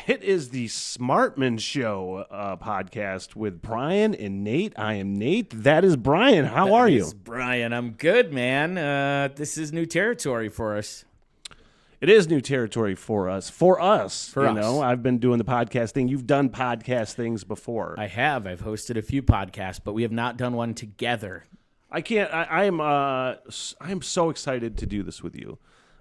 It is the Smartman Show podcast with Brian and Nate. I am Nate. That is Brian. How are you? Brian, I'm good, man. This is new territory for us. It is new territory for us. For us. I've been doing the podcast thing. You've done podcast things before. I have. I've hosted a few podcasts, but we have not done one together. I can't. I am so excited to do this with you.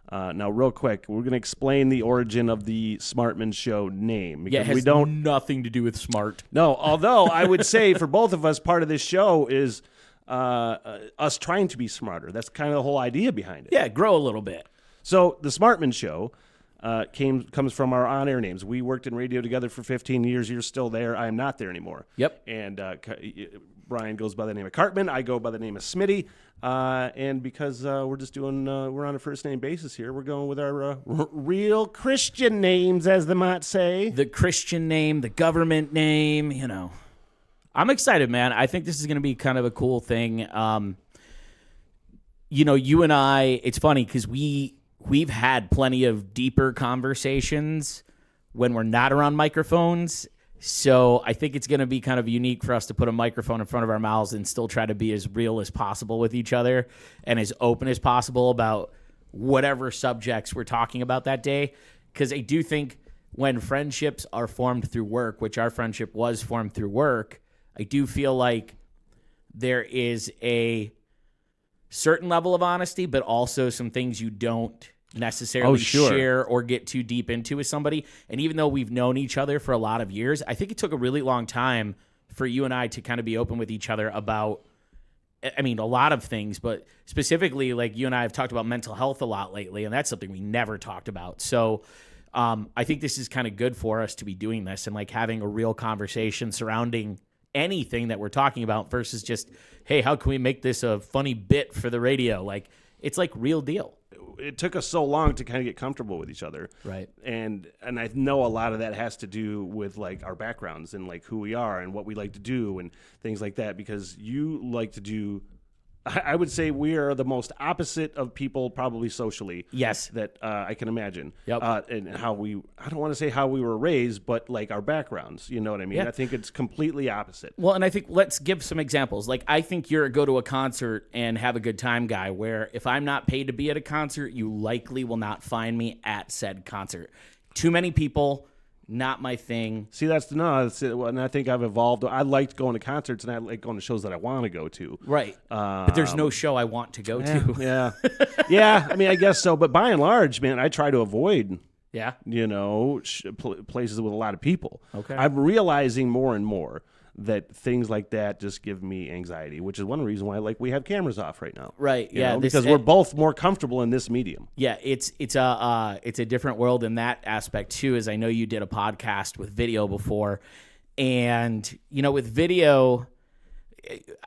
Now, real quick, we're going to explain the origin of the Smartman Show name. Because it has nothing to do with smart. No, although I would say for both of us, part of this show is us trying to be smarter. That's kind of the whole idea behind it. Yeah, grow a little bit. So the Smartman Show comes from our on-air names. We worked in radio together for 15 years. You're still there. I am not there anymore. Yep. And Brian goes by the name of Cartman. I go by the name of Smitty. And because we're on a first-name basis here, we're going with our real Christian names, as the might say. The Christian name, the government name, I'm excited, man. I think this is going to be kind of a cool thing. You and I, it's funny because we've had plenty of deeper conversations when we're not around microphones. So I think it's going to be kind of unique for us to put a microphone in front of our mouths and still try to be as real as possible with each other and as open as possible about whatever subjects we're talking about that day. Because I do think when friendships are formed through work, which our friendship was formed through work, I do feel like there is a certain level of honesty, but also some things you don't necessarily share or get too deep into with somebody. And even though we've known each other for a lot of years, I think it took a really long time for you and I to kind of be open with each other about, a lot of things, but specifically, like, you and I have talked about mental health a lot lately, and that's something we never talked about. So I think this is kind of good for us to be doing this and like having a real conversation surrounding anything that we're talking about versus just, hey, how can we make this a funny bit for the radio? Like, it's like real deal. It took us so long to kind of get comfortable with each other. Right. And I know a lot of that has to do with like our backgrounds and like who we are and what we like to do and things like that, because you like to do, I would say we are the most opposite of people probably socially. Yes. That I can imagine. Yep. And I don't want to say how we were raised, but like our backgrounds, you know what I mean? Yeah. I think it's completely opposite. Well, and I think let's give some examples. Like, I think you're a go to a concert and have a good time guy, where if I'm not paid to be at a concert, you likely will not find me at said concert. Too many people, not my thing. See, and I think I've evolved. I liked going to concerts, and I like going to shows that I want to go to. Right. But there's no show I want to go to. Yeah. Yeah, I guess so. But by and large, man, I try to avoid, yeah, places with a lot of people. Okay. I'm realizing more and more that things like that just give me anxiety, which is one reason why we have cameras off right now. Right. Yeah. Because we're both more comfortable in this medium. Yeah. It's a different world in that aspect too, as I know you did a podcast with video before. And, with video,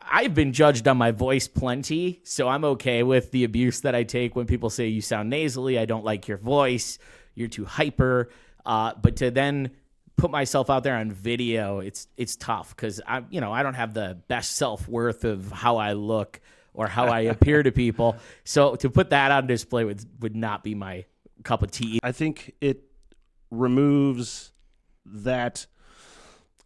I've been judged on my voice plenty, so I'm okay with the abuse that I take when people say you sound nasally. I don't like your voice. You're too hyper. But to then put myself out there on video, it's tough because I don't have the best self-worth of how I look or how I appear to people. So to put that on display would not be my cup of tea. I think it removes that,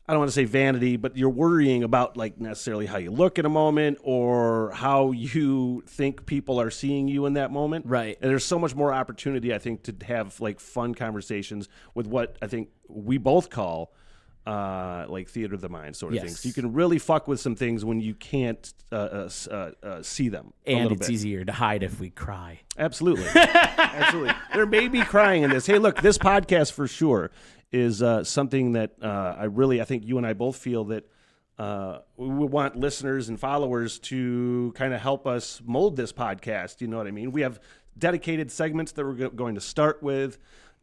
I don't want to say vanity, but you're worrying about like necessarily how you look in a moment or how you think people are seeing you in that moment. Right. And there's so much more opportunity, I think, to have like fun conversations with what I think we both call like theater of the mind sort of things. So you can really fuck with some things when you can't see them. And it's easier to hide if we cry. Absolutely. Absolutely. There may be crying in this. Hey, look, this podcast for sure is something that I think you and I both feel that we want listeners and followers to kind of help us mold this podcast. You know what I mean? We have dedicated segments that we're going to start with,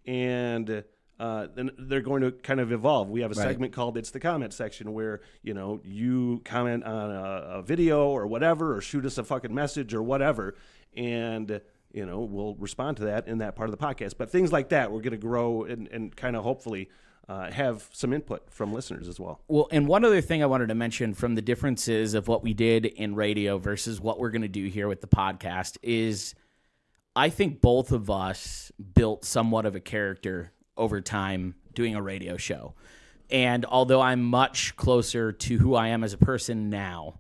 and then they're going to kind of evolve. We have a segment called It's the Comment Section where, you comment on a video or whatever, or shoot us a fucking message or whatever, and we'll respond to that in that part of the podcast. But things like that, we're going to grow and kind of hopefully have some input from listeners as well. Well, and one other thing I wanted to mention from the differences of what we did in radio versus what we're going to do here with the podcast is I think both of us built somewhat of a character over time doing a radio show. And although I'm much closer to who I am as a person now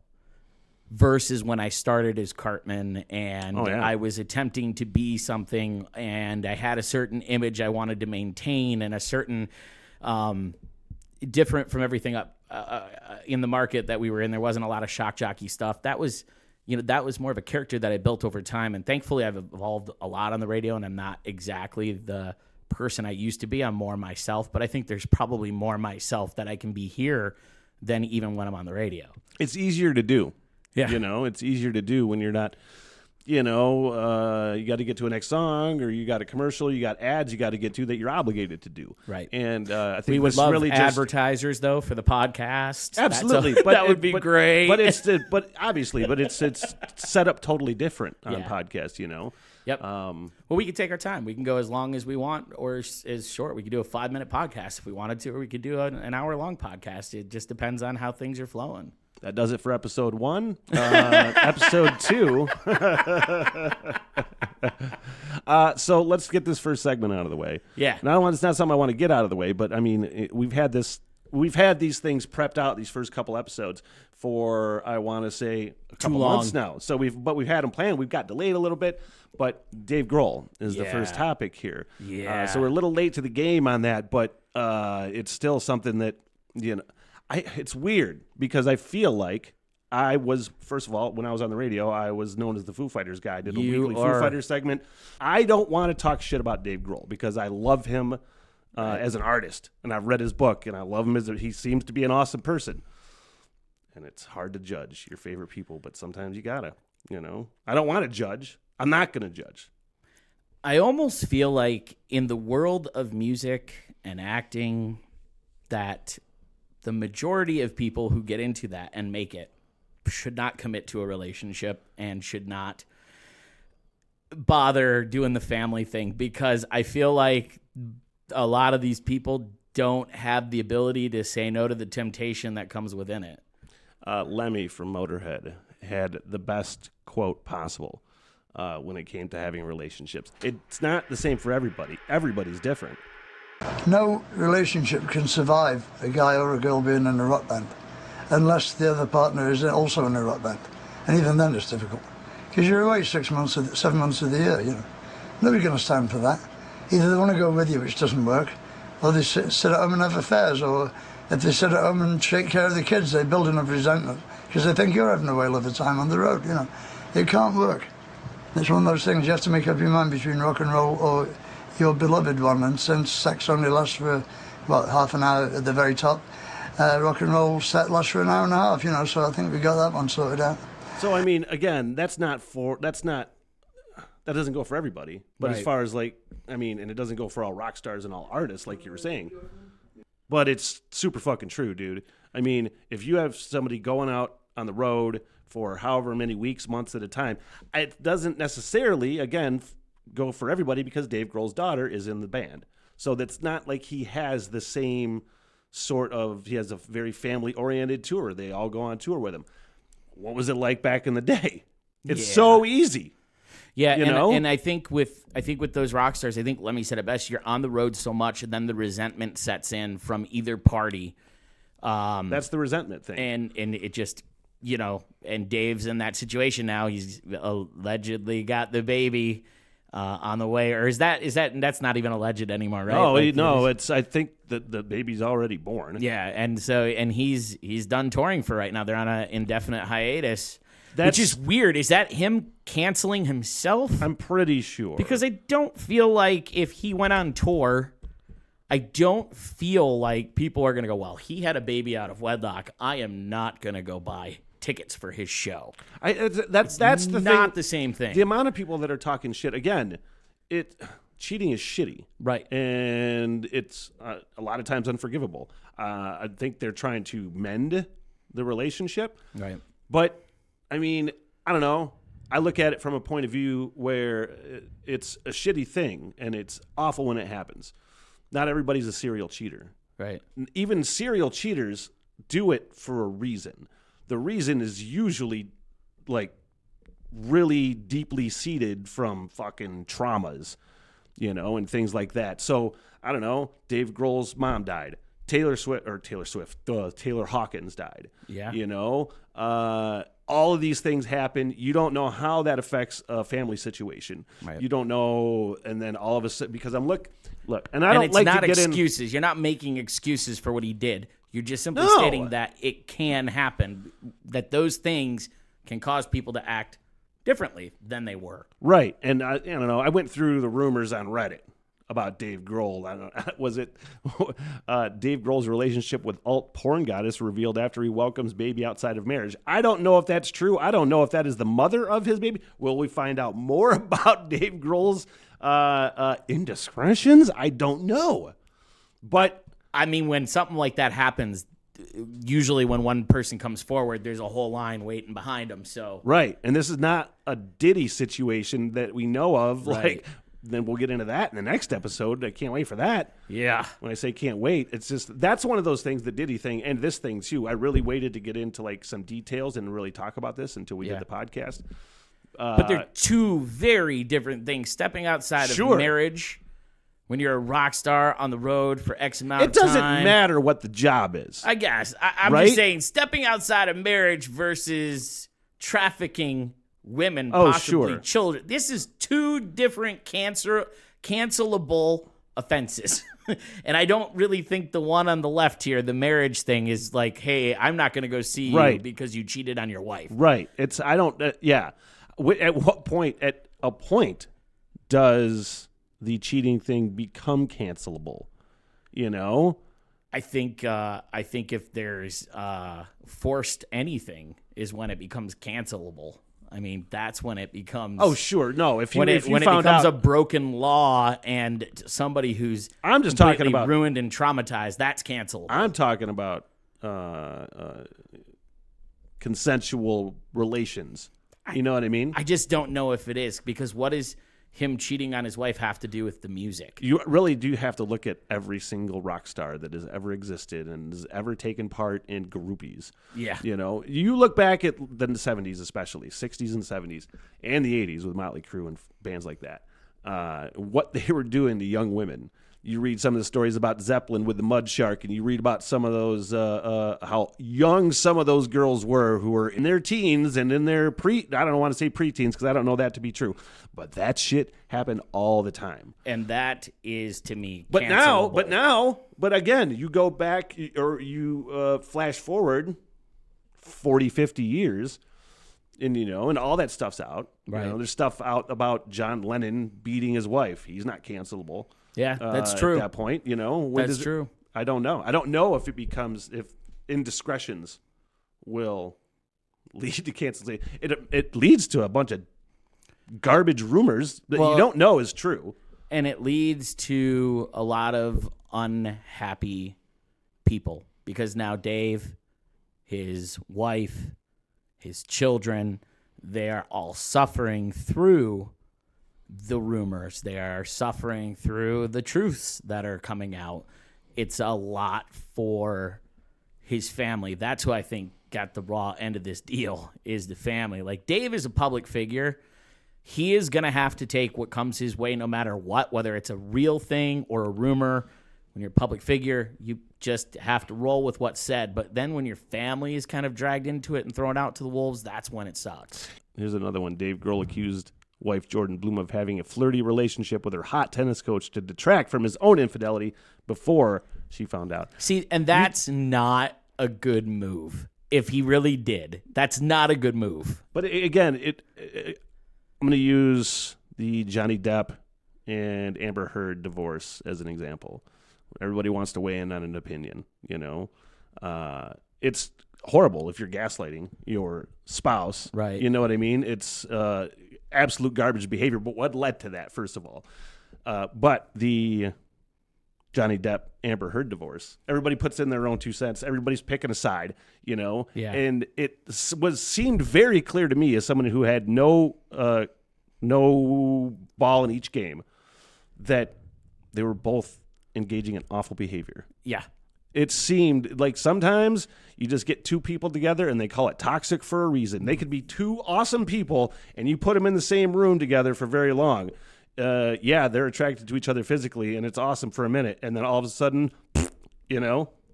versus when I started as Cartman and I was attempting to be something and I had a certain image I wanted to maintain and a certain different from everything up in the market that we were in. There wasn't a lot of shock jockey stuff. That was more of a character that I built over time. And thankfully I've evolved a lot on the radio and I'm not exactly the person I used to be. I'm more myself, but I think there's probably more myself that I can be here than even when I'm on the radio. It's easier to do. Yeah. It's easier to do when you're not, you got to get to a next song or you got a commercial, you got ads you got to get to that you're obligated to do. Right. And I think we would love really advertisers though for the podcast. Absolutely. That would be great. But it's set up totally different on podcasts, Yep. Well, we could take our time. We can go as long as we want or as short. We could do a 5-minute podcast if we wanted to, or we could do an hour-long podcast. It just depends on how things are flowing. That does it for episode 1. Episode 2. So let's get this first segment out of the way. Yeah. Now, it's not something I want to get out of the way, but I mean, we've had these things prepped out, these first couple episodes, for I want to say a couple months now. So we've had them planned. We've got delayed a little bit, but Dave Grohl is the first topic here. Yeah. So we're a little late to the game on that, but it's still something that it's weird because I feel like I was, first of all, when I was on the radio, I was known as the Foo Fighters guy. I did a weekly Foo Fighters segment. I don't want to talk shit about Dave Grohl because I love him as an artist, and I've read his book, and I love him he seems to be an awesome person. And it's hard to judge your favorite people, but sometimes you gotta, I don't want to judge. I'm not going to judge. I almost feel like in the world of music and acting that the majority of people who get into that and make it should not commit to a relationship and should not bother doing the family thing, because I feel like a lot of these people don't have the ability to say no to the temptation that comes within it. Lemmy from Motorhead had the best quote possible when it came to having relationships. It's not the same for everybody. Everybody's different. No relationship can survive a guy or a girl being in a rock band unless the other partner is also in a rock band. And even then it's difficult. Because you're away 7 months of the year, Nobody's going to stand for that. Either they want to go with you, which doesn't work, or they sit at home and have affairs, or if they sit at home and take care of the kids, they build enough resentment because they think you're having a whale of a time on the road, It can't work. It's one of those things you have to make up your mind between rock and roll or your beloved one, and since sex only lasts for, half an hour at the very top, rock and roll set lasts for an hour and a half, so I think we got that one sorted out. So, I mean, again, that doesn't go for everybody, but right. As far as and it doesn't go for all rock stars and all artists, like you were saying, but it's super fucking true, dude. I mean, if you have somebody going out on the road for however many weeks, months at a time, it doesn't necessarily, again, go for everybody because Dave Grohl's daughter is in the band. So that's not like he has the same he has a very family-oriented tour. They all go on tour with him. What was it like back in the day? It's so easy. Yeah, and I think with those rock stars, I think Lemmy said it best. You're on the road so much, and then the resentment sets in from either party. That's the resentment thing, and it just and Dave's in that situation now. He's allegedly got the baby on the way, or is that's not even alleged anymore, right? No, it's I think that the baby's already born. Yeah, and he's done touring for right now. They're on an indefinite hiatus. Which is weird. Is that him canceling himself? I'm pretty sure. Because I don't feel like if he went on tour, I don't feel like people are going to go, well, he had a baby out of wedlock. I am not going to go buy tickets for his show. That's the not thing. the same thing. The amount of people that are talking shit, again, cheating is shitty. Right. And it's a lot of times unforgivable. I think they're trying to mend the relationship. Right. But I mean, I don't know. I look at it from a point of view where it's a shitty thing and it's awful when it happens. Not everybody's a serial cheater. Right. Even serial cheaters do it for a reason. The reason is usually really deeply seated from fucking traumas, and things like that. So I don't know, Dave Grohl's mom died. Taylor Hawkins died. Yeah. You know, all of these things happen. You don't know how that affects a family situation. Right. You don't know. And then all of a sudden, because I'm look, and And don't it's like not to get excuses. You're not making excuses for what he did. You're just simply No. stating that it can happen, that those things can cause people to act differently than they were. Right. And I don't know. I went through the rumors on Reddit about Dave Grohl. I don't know, was it Dave Grohl's relationship with alt porn goddess revealed after he welcomes baby outside of marriage? I don't know if that's true. I don't know if that is the mother of his baby. Will we find out more about Dave Grohl's indiscretions? I don't know. But I mean, when something like that happens, usually when one person comes forward, there's a whole line waiting behind them. So right. And this is not a Diddy situation that we know of. Right. Like, then we'll get into that in the next episode. I can't wait for that. yeah. When I say can't wait, it's just that's one of those things, the Diddy thing and this thing too. I really waited to get into like some details and really talk about this until we Yeah. did the podcast. But they're two very different things. Stepping outside Sure. of marriage, when you're a rock star on the road for X amount It of time. doesn't matter what the job is. I guess. I'm Right? just saying, stepping outside of marriage versus trafficking women, Oh, possibly sure. children. This is two different cancelable offenses. And I don't really think the one on the left here, the marriage thing, is like, hey, I'm not going to go see you Right. because you cheated on your wife. Right. It's I don't. Yeah. At what point? At a point, does the cheating thing become cancelable? You know. I think if there's forced anything is when it becomes cancelable. I mean, that's when it becomes. Oh, sure. No. If you when it found becomes out, a broken law and somebody who's I'm just talking completely about ruined and traumatized, that's cancelable. I'm talking about consensual relations. You know what I mean? I just don't know if it is, because what does him cheating on his wife have to do with the music? You really do have to look at every single rock star that has ever existed and has ever taken part in groupies. Yeah. You know, you look back at the 70s, especially 60s and 70s and the 80s with Motley Crue and bands like that. What they were doing to young women. You read some of the stories about Zeppelin with the Mud Shark, and you read about some of those, how young some of those girls were who were in their teens and in their I don't want to say preteens because I don't know that to be true. But that shit happened all the time. And that is, to me, But cancelable. but again, you go back or you flash forward 40, 50 years, and and all that stuff's out. Right. There's stuff out about John Lennon beating his wife. He's not cancelable. Yeah, that's true. At that point, when That's does it- true. I don't know. I don't know if indiscretions will lead to cancellation. It leads to a bunch of garbage rumors that you don't know is true. And it leads to a lot of unhappy people, because now Dave, his wife, his children, they are all suffering through the rumors. They are suffering through the truths that are coming out. It's a lot for his family. That's who I think got the raw end of this deal, is the family. Like, Dave is a public figure. He is going to have to take what comes his way no matter what, whether it's a real thing or a rumor. When you're a public figure, you just have to roll with what's said. But then when your family is kind of dragged into it and thrown out to the wolves, that's when it sucks. Here's another one. Dave Grohl accused wife Jordan Bloom of having a flirty relationship with her hot tennis coach to detract from his own infidelity before she found out. See, and that's not a good move. If he really did, that's not a good move. But again, I'm going to use the Johnny Depp and Amber Heard divorce as an example. Everybody wants to weigh in on an opinion, It's horrible if you're gaslighting your spouse. Right. You know what I mean? It's absolute garbage behavior. But what led to that, first of all? But the Johnny Depp Amber Heard divorce, everybody puts in their own 2 cents. Everybody's picking a side, Yeah. And it seemed very clear to me, as someone who had no ball in each game, that they were both engaging in awful behavior. Yeah. It seemed like sometimes you just get two people together and they call it toxic for a reason. They could be two awesome people and you put them in the same room together for very long. yeah, they're attracted to each other physically, and it's awesome for a minute, and then all of a sudden,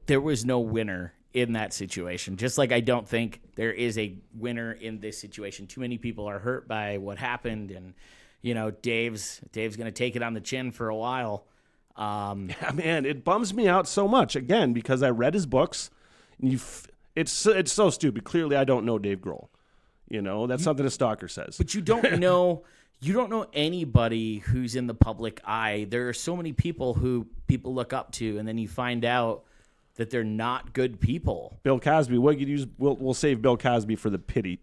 there was no winner in that situation. Just like I don't think there is a winner in this situation. Too many people are hurt by what happened, and Dave's going to take it on the chin for a while. Yeah, man, it bums me out so much again because I read his books. And it's so stupid. Clearly, I don't know Dave Grohl. That's something a stalker says. But you don't know. You don't know anybody who's in the public eye. There are so many people who people look up to, and then you find out that they're not good people. Bill Cosby. We'll save Bill Cosby for the P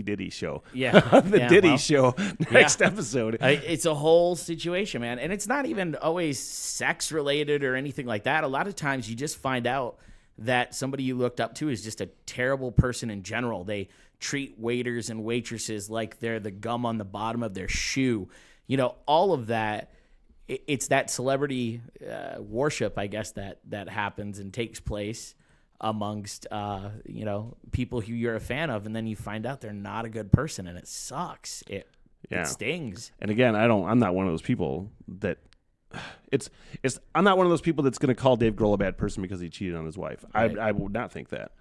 Diddy show. Yeah, Diddy show next episode. It's a whole situation, man, and it's not even always sex related or anything like that. A lot of times, you just find out that somebody you looked up to is just a terrible person in general. They treat waiters and waitresses like they're the gum on the bottom of their shoe. All of that. It's that celebrity worship, I guess, that happens and takes place amongst people who you're a fan of, and then you find out they're not a good person, and it sucks. It stings. And again, I'm not one of those people that I'm not one of those people that's going to call Dave Grohl a bad person because he cheated on his wife. Right. I would not think that.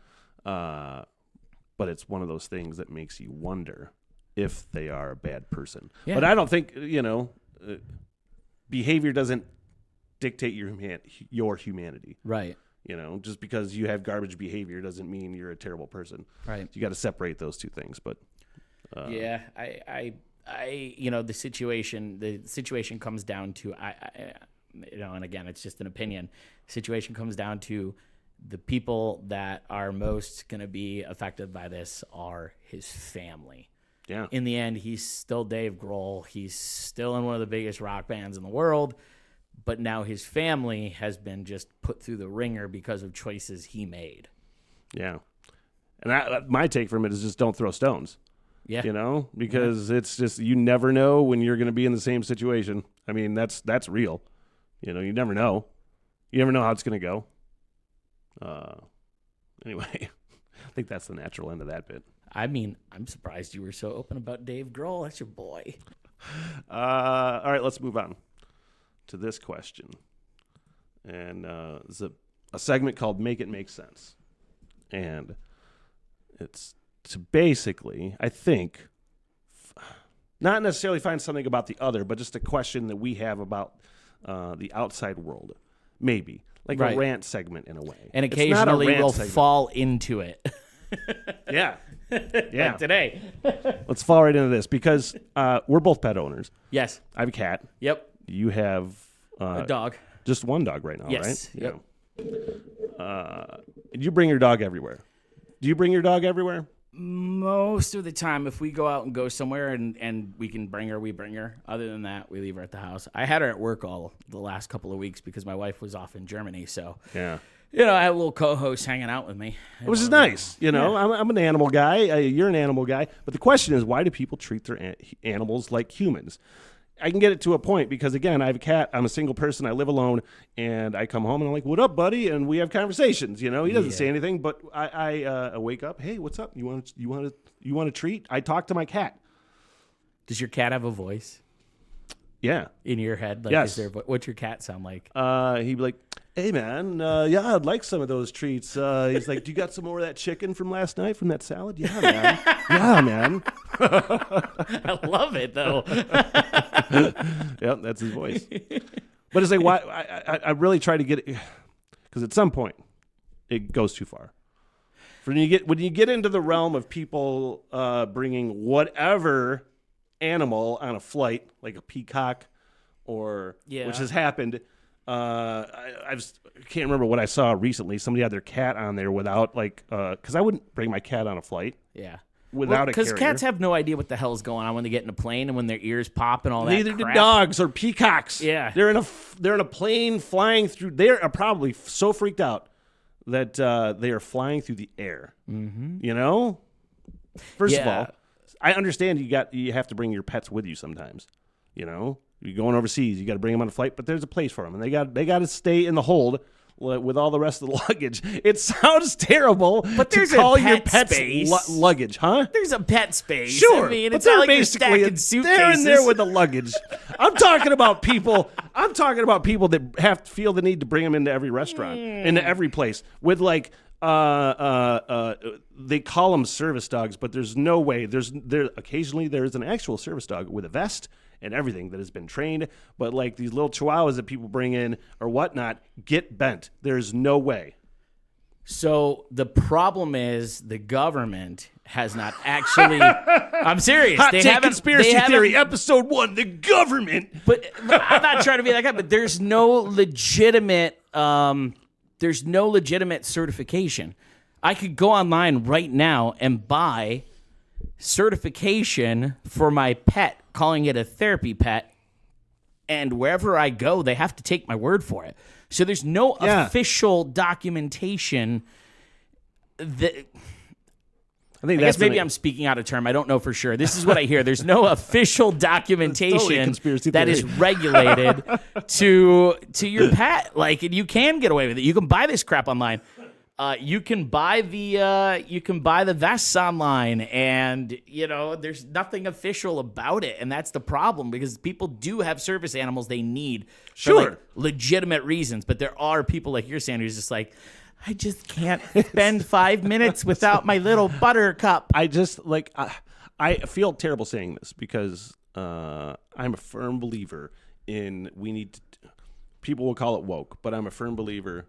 But it's one of those things that makes you wonder if they are a bad person. Yeah. But I don't think behavior doesn't dictate your humanity. Right. Just because you have garbage behavior doesn't mean you're a terrible person. Right. You got to separate those two things. But yeah, the situation comes down to and again, it's just an opinion. The situation comes down to the people that are most going to be affected by this are his family. Yeah. In the end, he's still Dave Grohl. He's still in one of the biggest rock bands in the world, but now his family has been just put through the ringer because of choices he made. Yeah. And my take from it is just don't throw stones. Yeah. Because it's just, you never know when you're going to be in the same situation. I mean, that's real. You never know. You never know how it's going to go. Anyway, I think that's the natural end of that bit. I mean, I'm surprised you were so open about Dave Grohl. That's your boy. All right, let's move on to this question. And it's a segment called Make It Make Sense. And it's to basically, I think, not necessarily find something about the other, but just a question that we have about the outside world. Maybe. Like a rant segment in a way. And occasionally we'll fall into it. Yeah. Like today. Let's fall right into this because we're both pet owners. Yes. I have a cat. Yep. You have a dog. Just one dog right now, yes. right? Yep. Yeah. You bring your dog everywhere. Do you bring your dog everywhere? Most of the time, if we go out and go somewhere and we can bring her, we bring her. Other than that, we leave her at the house. I had her at work all the last couple of weeks because my wife was off in Germany. So, yeah. I had a little co-host hanging out with me. Which is nice. I'm an animal guy. You're an animal guy. But the question is, why do people treat their animals like humans? I can get it to a point because, again, I have a cat. I'm a single person. I live alone. And I come home and I'm like, what up, buddy? And we have conversations. He doesn't say anything. But I wake up. Hey, what's up? You want a treat? I talk to my cat. Does your cat have a voice? Yeah. In your head? Like, yes. What's your cat sound like? He'd be like, hey, man, yeah, I'd like some of those treats. He's like, do you got some more of that chicken from last night from that salad? Yeah, man. Yeah, man. I love it, though. Yep, that's his voice. But it's like, why? I really try to get it, because at some point, it goes too far. When you get into the realm of people bringing whatever animal on a flight, like a peacock, which has happened. I can't remember what I saw recently. Somebody had their cat on there without because I wouldn't bring my cat on a flight. Yeah. Without a carrier. Because cats have no idea what the hell's going on when they get in a plane and when their ears pop and all that. Neither do dogs or peacocks. Yeah. They're in a plane flying through. They are probably so freaked out that they are flying through the air. Mm-hmm. First of all, I understand you have to bring your pets with you sometimes. You're going overseas, you got to bring them on a flight, but there's a place for them, and they got to stay in the hold with all the rest of the luggage. It sounds terrible But to there's call a your pet pet's space. Luggage, huh? There's a pet space. Sure, I mean, but it's they're not like you're basically stacking suitcases. they're in there with the luggage. I'm talking about people. I'm talking about people that have to feel the need to bring them into every restaurant, into every place with like. They call them service dogs, but there's no way. Occasionally there's an actual service dog with a vest and everything that has been trained, but like these little chihuahuas that people bring in or whatnot get bent. There's no way. So the problem is the government has not actually. I'm serious. Hot They take haven't- conspiracy they haven't- theory, episode 1, the government. But I'm not trying to be that guy. But there's no legitimate. There's no legitimate certification. I could go online right now and buy certification for my pet, calling it a therapy pet, and wherever I go, they have to take my word for it. So there's no official documentation that. I guess maybe I'm speaking out of term. I don't know for sure. This is what I hear. There's no official documentation totally a conspiracy that theory. is regulated to your pet. Like, and you can get away with it. You can buy this crap online. You can buy the vests online, and there's nothing official about it, and that's the problem because people do have service animals they need for like, legitimate reasons, but there are people like you're saying who's just like, I just can't spend 5 minutes without my little buttercup. I just like I feel terrible saying this because I'm a firm believer in people will call it woke, but I'm a firm believer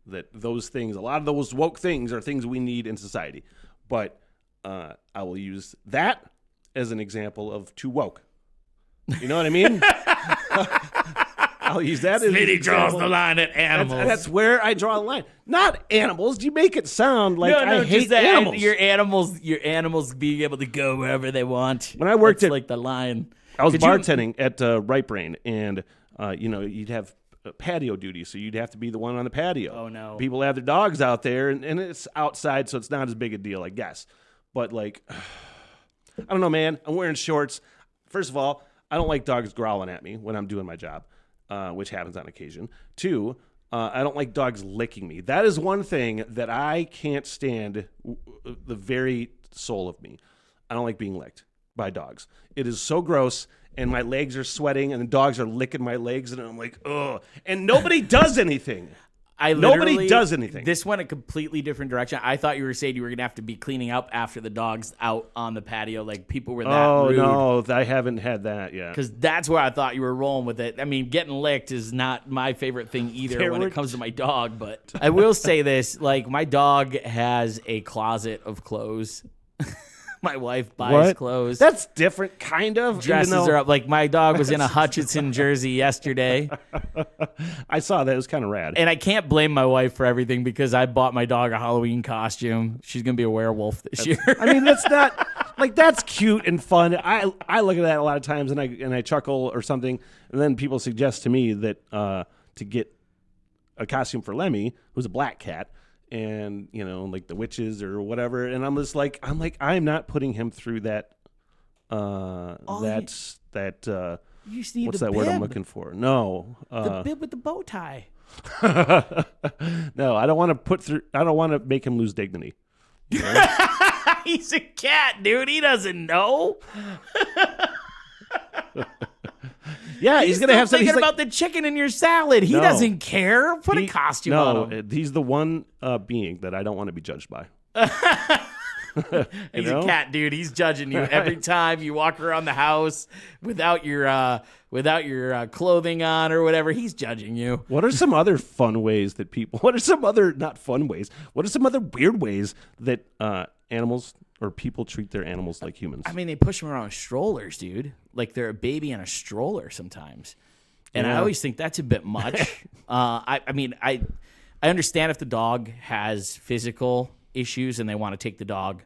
that those things, a lot of those woke things are things we need in society. But I will use that as an example of too woke. You know what I mean? I'll use that as an Smitty example. draws the line at animals. That's where I draw the line. Not animals. You make it sound like I hate just that animals. Your animals being able to go wherever they want. When I worked That's at- like the line. I was Could you- bartending at Right Brain, and you'd have patio duty, so you'd have to be the one on the patio. Oh, no. People have their dogs out there, and it's outside, so it's not as big a deal, I guess. But like, I don't know, man. I'm wearing shorts. First of all, I don't like dogs growling at me when I'm doing my job, which happens on occasion. 2, I don't like dogs licking me. That is one thing that I can't stand. The very soul of me, I don't like being licked by dogs. It is so gross. And my legs are sweating, and the dogs are licking my legs, and I'm like, ugh. And nobody does anything. Nobody does anything. This went a completely different direction. I thought you were saying you were going to have to be cleaning up after the dogs out on the patio. Like, people were that rude. Oh, no, I haven't had that yet. Because that's where I thought you were rolling with it. I mean, getting licked is not my favorite thing either when it comes to my dog. But I will say this. Like, my dog has a closet of clothes. My wife buys clothes. That's different, kind of. Dresses her up. Like, my dog was in a Hutchinson jersey yesterday. I saw that. It was kind of rad. And I can't blame my wife for everything because I bought my dog a Halloween costume. She's going to be a werewolf this year. I mean, that's not like that's cute and fun. I look at that a lot of times and I chuckle or something, and then people suggest to me that to get a costume for Lemmy, who's a black cat, and like the witches or whatever, and I'm I'm not putting him through that. You just need What's the that bib. word I'm looking for? No, The bib with the bow tie. no, I don't want to make him lose dignity. He's a cat, dude. He doesn't know. Yeah, he's gonna have thinking something about the chicken in your salad. He doesn't care. Put a costume on him. He's the one being that I don't want to be judged by. He's a cat, dude. He's judging you every time you walk around the house without your clothing on or whatever. He's judging you. What are some other fun ways that people? What are some other not fun ways? What are some other weird ways that animals or people treat their animals like humans? I mean, they push them around with strollers, dude. Like they're a baby in a stroller sometimes. And I always think that's a bit much. I understand if the dog has physical issues and they want to take the dog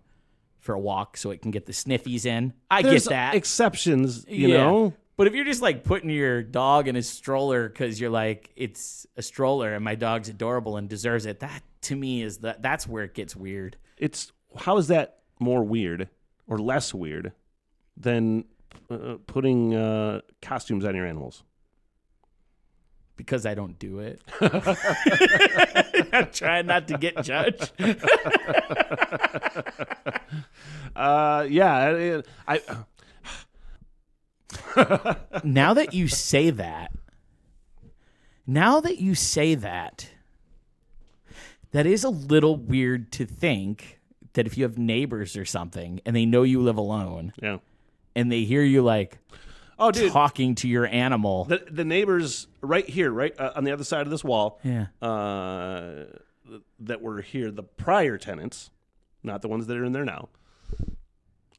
for a walk so it can get the sniffies in. There's get that. Exceptions, you know? But if you're just like putting your dog in a stroller because you're like, it's a stroller and my dog's adorable and deserves it, that to me is that's where it gets weird. How is that more weird or less weird than putting costumes on your animals? because I don't do it. I'm trying not to get judged. Yeah, Now that you say that, that is a little weird to think that if you have neighbors or something and they know you live alone, yeah. and they hear you like, Oh, dude, talking to your animal. the neighbors right here, right on the other side of this wall, Yeah. That were here, the prior tenants, not the ones that are in there now.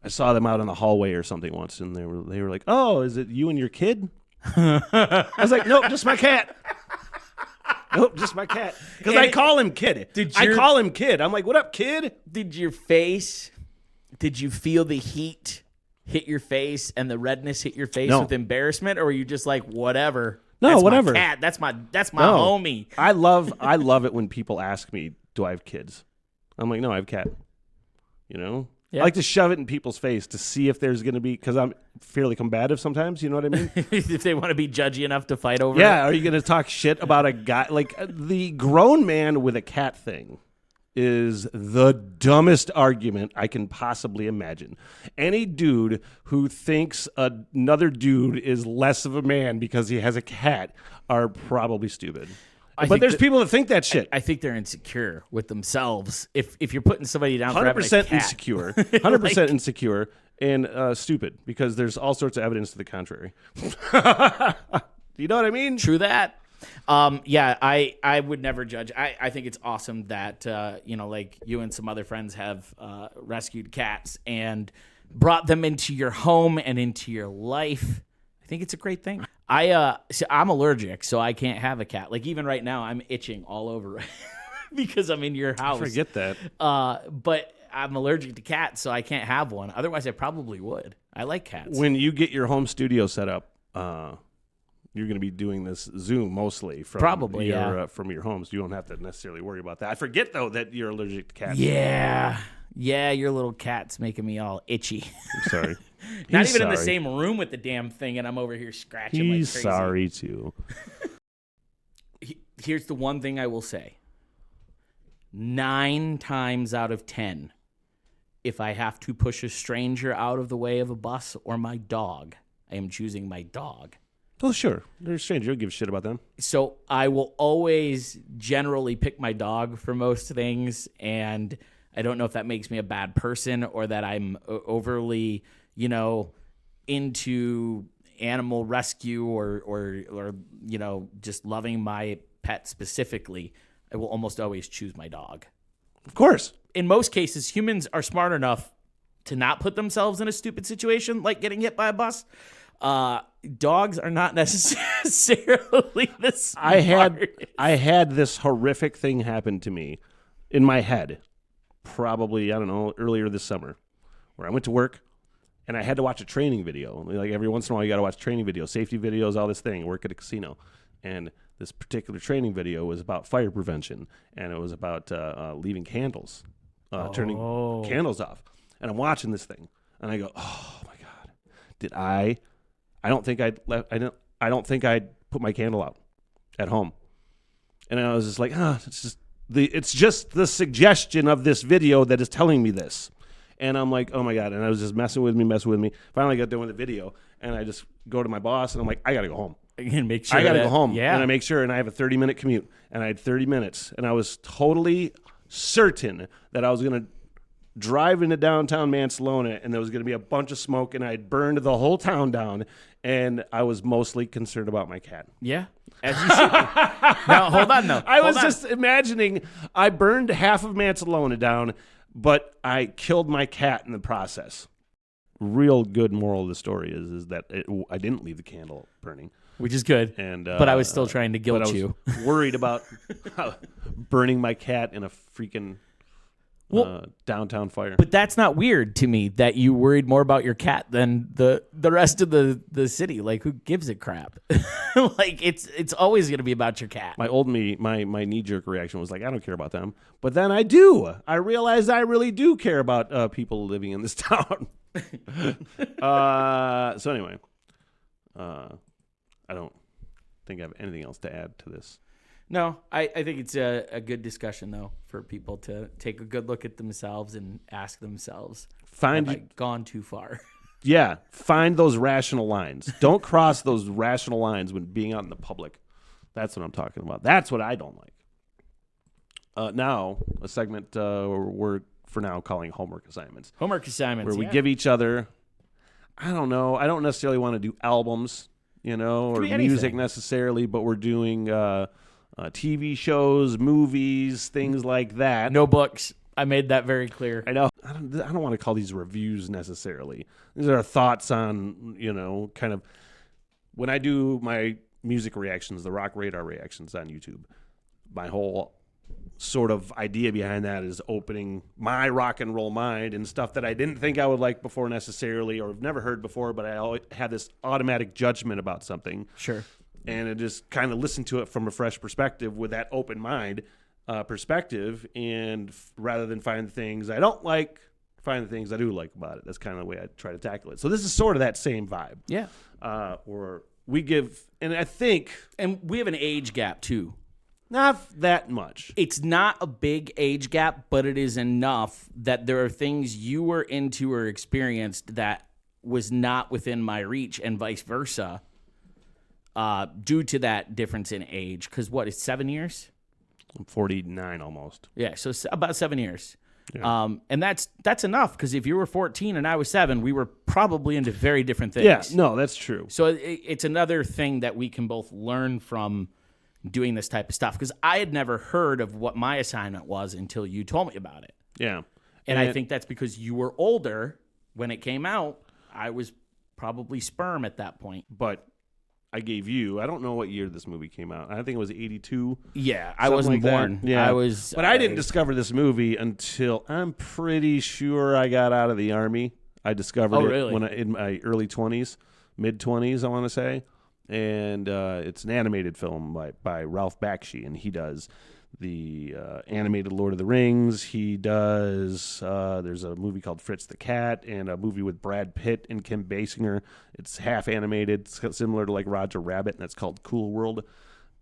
I saw them out in the hallway or something once, and they were like, "Oh, is it you and your kid?" I was like, "Nope, just my cat." Nope, just my cat. Because I call him kid. I call him kid. I'm like, "What up, kid?" Did you feel the heat hit your face and the redness hit your face with embarrassment, or were you just like, whatever? No, that's whatever. My cat. That's my homie. I love it when people ask me, "Do I have kids?" I'm like, "No, I have a cat." You know? Yeah. I like to shove it in people's face to see if there's going to be, because I'm fairly combative sometimes, you know what I mean? If they want to be judgy enough to fight over Yeah, it. are you going to talk shit about a guy? Like, the grown man with a cat thing is the dumbest argument I can possibly imagine. Any dude who thinks another dude is less of a man because he has a cat are probably stupid. But there's people that think that shit. I think they're insecure with themselves. If you're putting somebody down for having a cat. 100% insecure. 100% insecure and stupid, because there's all sorts of evidence to the contrary. You know what I mean? True that. Yeah, I would never judge. I think it's awesome that, like you and some other friends have rescued cats and brought them into your home and into your life. I think it's a great thing. I'm allergic, so I can't have a cat. Like, even right now, I'm itching all over because I'm in your house. I forget that. But I'm allergic to cats, so I can't have one. Otherwise, I probably would. I like cats. When you get your home studio set up, you're going to be doing this Zoom mostly from from your homes. You don't have to necessarily worry about that. I forget, though, that you're allergic to cats. Yeah, your little cat's making me all itchy. I'm sorry. Not even in the same room with the damn thing, and I'm over here scratching like crazy. He's sorry, too. Here's the one thing I will say. 9 times out of 10, if I have to push a stranger out of the way of a bus or my dog, I am choosing my dog. Oh, sure. They're a stranger. You'll give a shit about them. So I will always generally pick my dog for most things, and I don't know if that makes me a bad person or that I'm overly, into animal rescue or just loving my pet specifically. I will almost always choose my dog. Of course. In most cases, humans are smart enough to not put themselves in a stupid situation like getting hit by a bus. Dogs are not necessarily the smartest. I had this horrific thing happen to me in my head, probably, I don't know, earlier this summer, where I went to work and I had to watch a training video. Like, every once in a while, you got to watch training videos, safety videos, all this thing. Work at a casino. And this particular training video was about fire prevention, and it was about leaving candles, turning candles off. And I'm watching this thing, and I go, "Oh my God, I don't think I'd put my candle out at home." And I was just like, it's just the suggestion of this video that is telling me this. And I'm like, oh my God. And I was just messing with me. Finally got done with the video, and I just go to my boss, and I'm like, I got to go home. Make sure I got to go home. Yeah. And I make sure, and I have a 30-minute commute, and I had 30 minutes, and I was totally certain that I was going to drive into downtown Mansalona, and there was going to be a bunch of smoke, and I'd burned the whole town down, and I was mostly concerned about my cat. Yeah, as you should be. Now, hold on, though. I was just imagining I burned half of Mansalona down, but I killed my cat in the process. Real good moral of the story is that I didn't leave the candle burning. Which is good, but I was still trying to guilt you. Worried about burning my cat in a freaking downtown fire. But that's not weird to me that you worried more about your cat than the rest of the city. Like, who gives a crap? Like, it's always going to be about your cat. My knee-jerk reaction was like, I don't care about them. But then I do. I realized I really do care about people living in this town. So anyway, I don't think I have anything else to add to this. No, I think it's a good discussion, though, for people to take a good look at themselves and ask themselves, have I gone too far? Yeah, find those rational lines. Don't cross those rational lines when being out in the public. That's what I'm talking about. That's what I don't like. Now, a segment we're for now calling homework assignments. Homework assignments, where we give each other, I don't know, I don't necessarily want to do albums, or music necessarily, but we're doing TV shows, movies, things like that. No books. I made that very clear. I know. I don't want to call these reviews necessarily. These are thoughts on, kind of when I do my music reactions, the Rock Radar reactions on YouTube. My whole sort of idea behind that is opening my rock and roll mind and stuff that I didn't think I would like before necessarily, or have never heard before, but I always had this automatic judgment about something. Sure. And I just kind of listen to it from a fresh perspective with that open mind perspective, and rather than find the things I don't like, find the things I do like about it. That's kind of the way I try to tackle it. So this is sort of that same vibe. Yeah. Or we give, and I think... And we have an age gap, too. Not that much. It's not a big age gap, but it is enough that there are things you were into or experienced that was not within my reach, and vice versa, due to that difference in age. Because it's 7 years? I'm 49 almost. Yeah, so about 7 years. Yeah. And that's enough, because if you were 14 and I was 7, we were probably into very different things. Yeah, no, that's true. So it's another thing that we can both learn from doing this type of stuff, because I had never heard of what my assignment was until you told me about it. Yeah. And I think that's because you were older when it came out. I was probably sperm at that point. But I gave you, I don't know what year this movie came out. I think it was 82. Yeah, I wasn't like born. That. Yeah. I was. But I didn't discover this movie until I'm pretty sure I got out of the Army. I discovered it when in my early 20s, mid 20s, I want to say. And it's an animated film by Ralph Bakshi, and he does the animated Lord of the Rings. He does, there's a movie called Fritz the Cat, and a movie with Brad Pitt and Kim Basinger. It's half animated, similar to like Roger Rabbit, and it's called Cool World.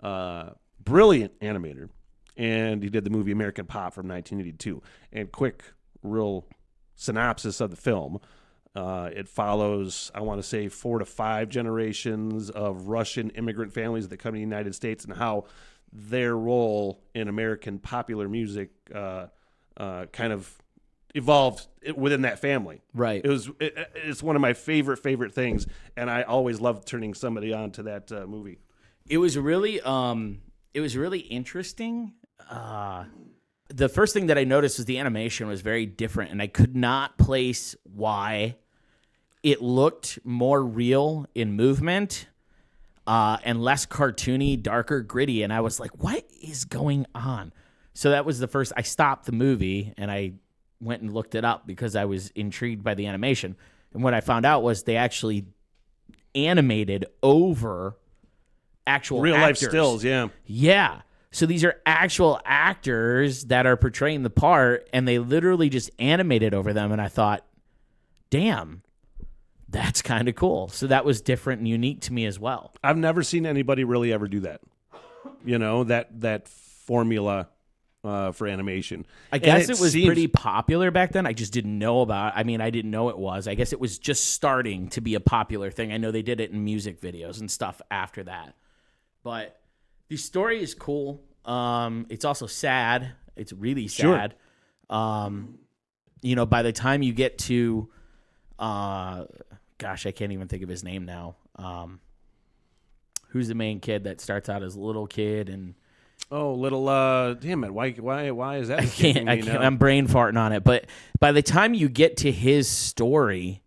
Brilliant animator. And he did the movie American Pop from 1982. And quick, real synopsis of the film. It follows, I want to say, 4 to 5 generations of Russian immigrant families that come to the United States, and how their role in American popular music kind of evolved within that family. Right. It's one of my favorite things, and I always loved turning somebody on to that movie. It was really interesting. The first thing that I noticed was the animation was very different, and I could not place why. It looked more real in movement and less cartoony, darker, gritty, and I was like, what is going on? So that was the first. I stopped the movie, and I went and looked it up because I was intrigued by the animation. And what I found out was they actually animated over actual real actors. life stills, yeah. Yeah. So these are actual actors that are portraying the part, and they literally just animated over them. And I thought, damn, that's kind of cool. So that was different and unique to me as well. I've never seen anybody really ever do that. That formula for animation. I guess it was pretty popular back then. I just didn't know about it. I mean, I didn't know it was. I guess it was just starting to be a popular thing. I know they did it in music videos and stuff after that. But the story is cool. It's also sad. It's really sad. Sure. By the time you get to, gosh, I can't even think of his name now. Who's the main kid that starts out as a little kid and? Oh, little, damn it. Why is that? I can't, I'm brain farting on it. But by the time you get to his story,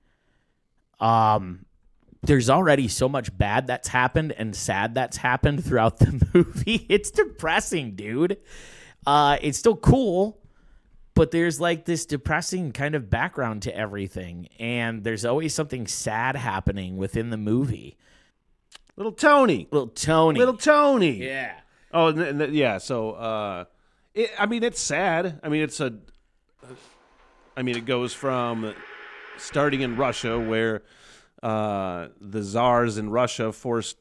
there's already so much bad that's happened and sad that's happened throughout the movie. It's depressing, dude. It's still cool, but there's like this depressing kind of background to everything. And there's always something sad happening within the movie. Little Tony. Yeah. Oh, yeah. So, it's sad. It goes from starting in Russia, where the czars in Russia forced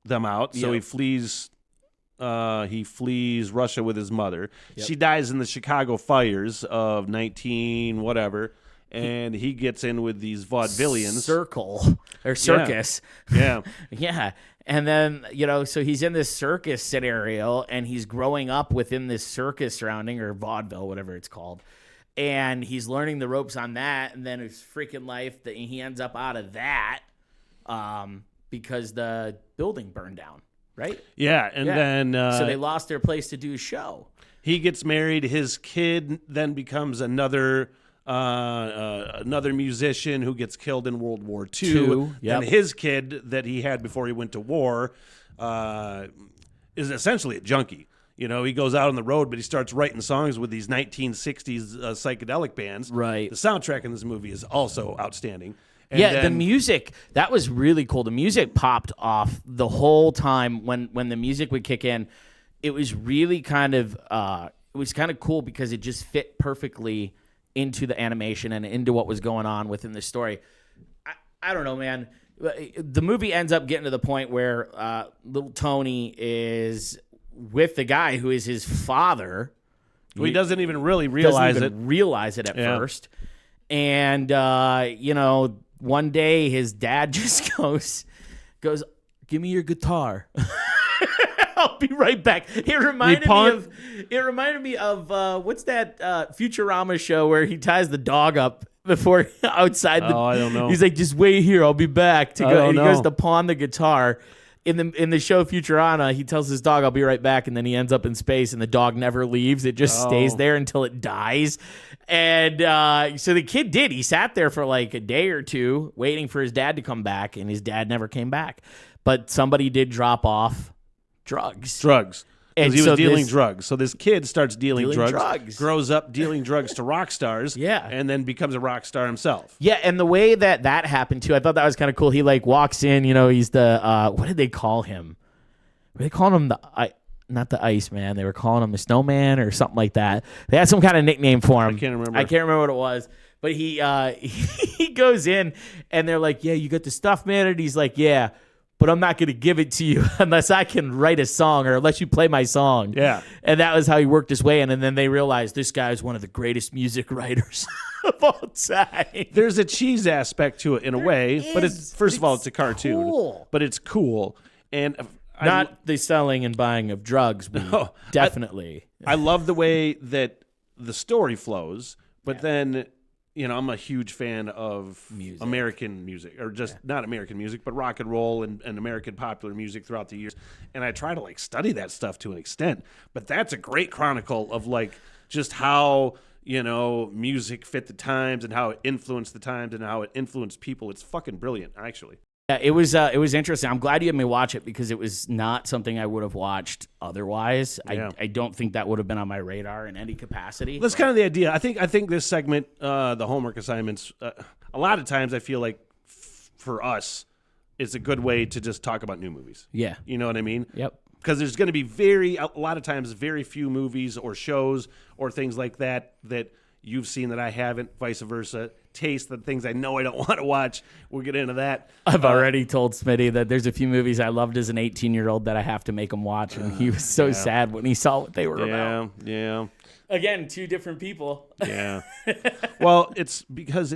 them out. So he flees Russia with his mother. She dies in the Chicago fires of 19 whatever, and he gets in with these vaudevillians. Circus. Yeah. Yeah. And then, so he's in this circus scenario, and he's growing up within this circus surrounding, or vaudeville, whatever it's called. And he's learning the ropes on that, and then his freaking life, that he ends up out of that because the building burned down, right? Yeah, and then... so they lost their place to do a show. He gets married. His kid then becomes another musician who gets killed in World War II. And his kid that he had before he went to war is essentially a junkie. He goes out on the road, but he starts writing songs with these 1960s psychedelic bands. Right. The soundtrack in this movie is also outstanding. And the music, that was really cool. The music popped off the whole time when the music would kick in. It was really kind of cool because it just fit perfectly into the animation and into what was going on within the story. I don't know, man. The movie ends up getting to the point where little Tony is with the guy who is his father. Well, he doesn't even really realize it at first. And, one day his dad just goes, give me your guitar. I'll be right back. It reminded me of what's that Futurama show where he ties the dog up before outside the... Oh, I don't know. He's like, just wait here, I'll be back. He goes to pawn the guitar. In the show Futurama, he tells his dog, I'll be right back, and then he ends up in space, and the dog never leaves. It just stays there until it dies. And so the kid did. He sat there for like a day or two waiting for his dad to come back, and his dad never came back. But somebody did drop off drugs. Because he was dealing drugs. So this kid starts dealing drugs, grows up dealing drugs to rock stars, and then becomes a rock star himself. Yeah, and the way that happened, too, I thought that was kind of cool. He, walks in, he's the, what did they call him? They called him not the Iceman. They were calling him the Snowman or something like that. They had some kind of nickname for him. I can't remember what it was. But he he goes in, and they're like, yeah, you got the stuff, man? And he's like, yeah. But I'm not going to give it to you unless I can write a song or unless you play my song. Yeah. And that was how he worked his way in. And then they realized this guy is one of the greatest music writers of all time. There's a cheese aspect to it in a way, but first of all, it's a cartoon. Cool. But it's cool. And not the selling and buying of drugs. Definitely. I love the way that the story flows, but then... I'm a huge fan of American music, or just not American music, but rock and roll and American popular music throughout the years. And I try to study that stuff to an extent. But that's a great chronicle of just how, music fit the times and how it influenced the times and how it influenced people. It's fucking brilliant, actually. Yeah, it was interesting. I'm glad you had me watch it because it was not something I would have watched otherwise. Yeah. I don't think that would have been on my radar in any capacity. That's kind of the idea. I think this segment, the homework assignments, a lot of times I feel like for us, it's a good way to just talk about new movies. Yeah. You know what I mean? Yep. Because there's going to be a lot of times very few movies or shows or things like that you've seen that I haven't, vice versa. Taste the things I know I don't want to watch. We'll get into that. I've already told Smitty that there's a few movies I loved as an 18-year-old that I have to make him watch, and he was so sad when he saw what they were about. Yeah. Again, two different people. Yeah. Well, it's because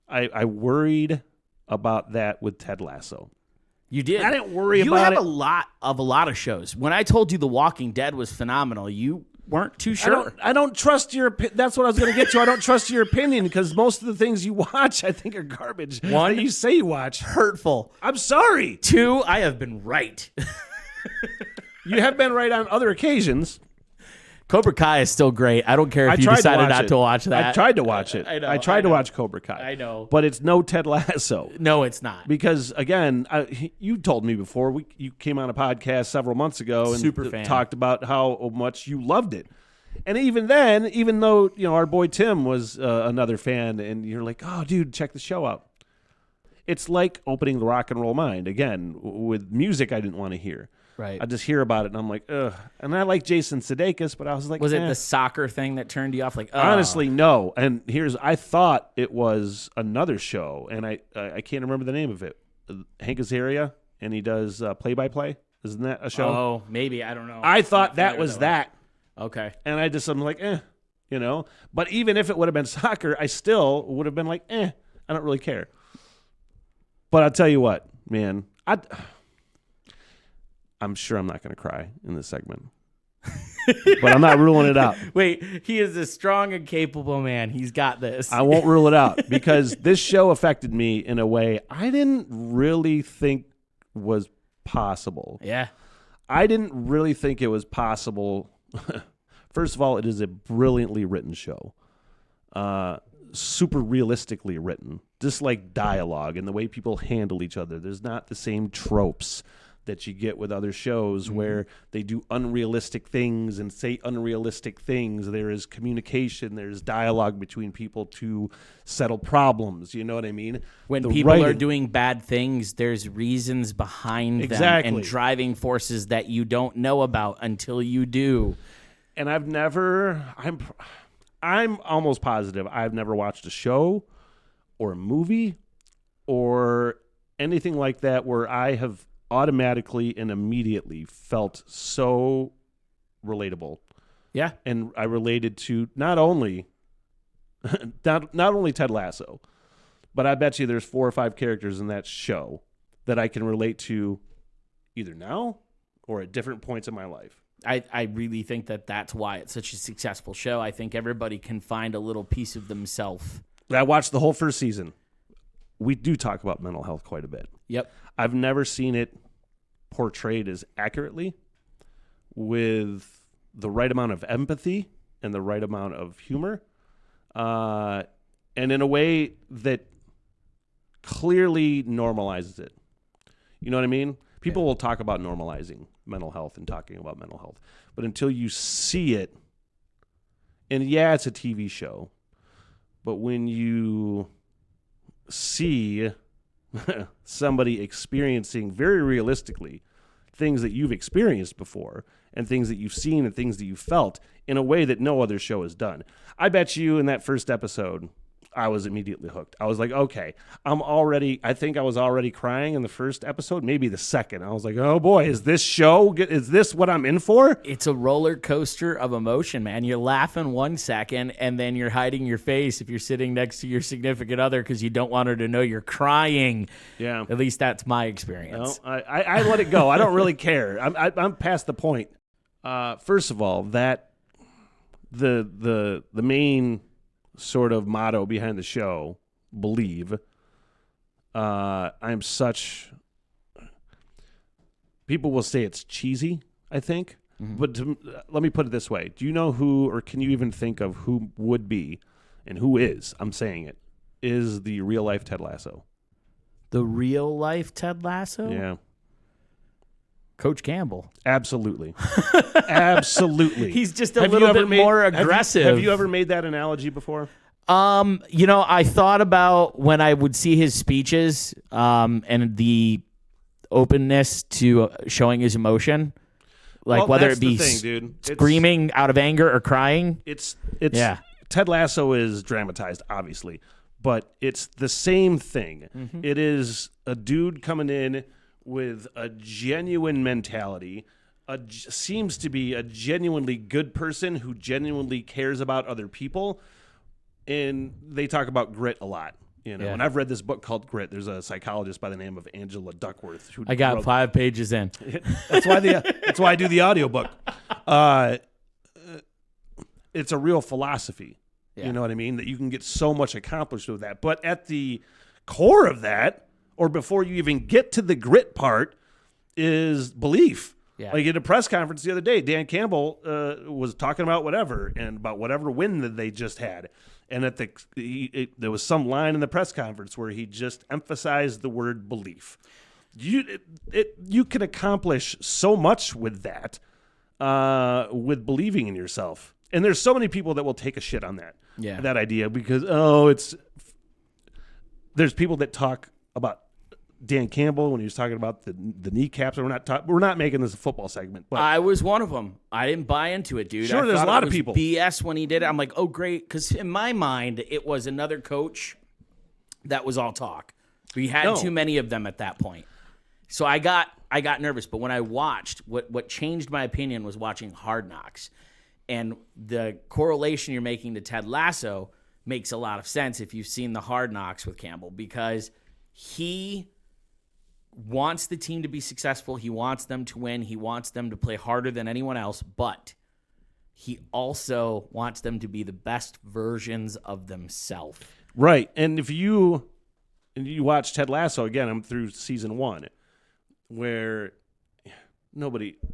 I worried about that with Ted Lasso. You did. I didn't worry about it. You have a lot of shows. When I told you The Walking Dead was phenomenal, you weren't too sure. I don't trust your opinion. That's what I was going to get to. I don't trust your opinion because most of the things you watch, I think, are garbage. One, that you say you watch. Hurtful. I'm sorry. Two, I have been right. You have been right on other occasions. Cobra Kai is still great. I don't care if you decided not to watch that. I tried to watch it. I tried to watch Cobra Kai. I know. But it's no Ted Lasso. No, it's not. Because, again, you told me before, you came on a podcast several months ago and talked about how much you loved it. And even then, even though our boy Tim was another fan, and you're like, oh, dude, check the show out. It's like opening the rock and roll mind. Again, with music I didn't want to hear. Right. I just hear about it, and I'm like, ugh. And I like Jason Sudeikis, but I was like, was it the soccer thing that turned you off? Like, honestly, no. And I thought it was another show, and I can't remember the name of it. Hank Azaria? and he does play-by-play. Isn't that a show? Oh, maybe. I don't know. I thought I'm that familiar was with that. Okay. And I'm like, you know. But even if it would have been soccer, I still would have been like, I don't really care. But I'll tell you what, man, I'm sure I'm not going to cry in this segment. But I'm not ruling it out. Wait, he is a strong and capable man. He's got this. I won't rule it out because this show affected me in a way I didn't really think was possible. Yeah. I didn't really think it was possible. First of all, it is a brilliantly written show. Super realistically written. Just like dialogue and the way people handle each other. There's not the same tropes that you get with other shows where they do unrealistic things and say unrealistic things. There is communication. There's dialogue between people to settle problems. You know what I mean? When The people are writing- doing bad things, there's reasons behind Exactly. them and driving forces that you don't know about until you do. And I'm almost positive I've never watched a show or a movie or anything like that where I have automatically and immediately felt so relatable. Yeah. And I related to not only Ted Lasso, but I bet you there's 4 or 5 characters in that show that I can relate to either now or at different points in my life. I really think that that's why it's such a successful show. I think everybody can find a little piece of themselves. I watched the whole first season. We do talk about mental health quite a bit. Yep. I've never seen it portrayed as accurately with the right amount of empathy and the right amount of humor, and in a way that clearly normalizes it. You know what I mean? People will talk about normalizing mental health and talking about mental health, but until you see it, and yeah, it's a TV show, but when you see somebody experiencing very realistically things that you've experienced before and things that you've seen and things that you felt in a way that no other show has done. I bet you in that first episode, I was immediately hooked. I was like, okay, I think I was already crying in the first episode, maybe the second. I was like, oh boy, is this what I'm in for? It's a roller coaster of emotion, man. You're laughing one second, and then you're hiding your face if you're sitting next to your significant other because you don't want her to know you're crying. Yeah. At least that's my experience. No, I let it go. I don't really care. I'm past the point. First of all, that the main sort of motto behind the show, believe. People will say it's cheesy, I think. Mm-hmm. But let me put it this way. Do you know who, or can you even think of who would be, and who is, I'm saying it, is the real life Ted Lasso? The real life Ted Lasso? Yeah. Coach Campbell. Absolutely. Absolutely. He's just a little bit more aggressive. Have you ever made that analogy before? I thought about when I would see his speeches, and the openness to showing his emotion, like whether it be screaming out of anger or crying. It's Ted Lasso is dramatized, obviously, but it's the same thing. Mm-hmm. It is a dude coming in with a genuine mentality, seems to be a genuinely good person who genuinely cares about other people, and they talk about grit a lot. You know, and I've read this book called Grit. There's a psychologist by the name of Angela Duckworth. I got 5 pages in. That's why I do the audiobook. It's a real philosophy. Yeah. You know what I mean? That you can get so much accomplished with that. But at the core of that, or before you even get to the grit part, is belief. Yeah. Like at a press conference the other day, Dan Campbell was talking about whatever win that they just had. And there was some line in the press conference where he just emphasized the word belief. You can accomplish so much with that, with believing in yourself. And there's so many people that will take a shit on that idea because, there's people that talk about Dan Campbell when he was talking about the kneecaps. We're not making this a football segment. But I was one of them. I didn't buy into it, dude. Sure, there's a lot of people. BS when he did it. I'm like, oh, great. Because in my mind, it was another coach that was all talk. We had too many of them at that point. So I got nervous, but when I watched, what changed my opinion was watching Hard Knocks. And the correlation you're making to Ted Lasso makes a lot of sense if you've seen the Hard Knocks with Campbell, because he wants the team to be successful. He wants them to win. He wants them to play harder than anyone else, but he also wants them to be the best versions of themselves. Right. And if you watch Ted Lasso, again, I'm through season 1, where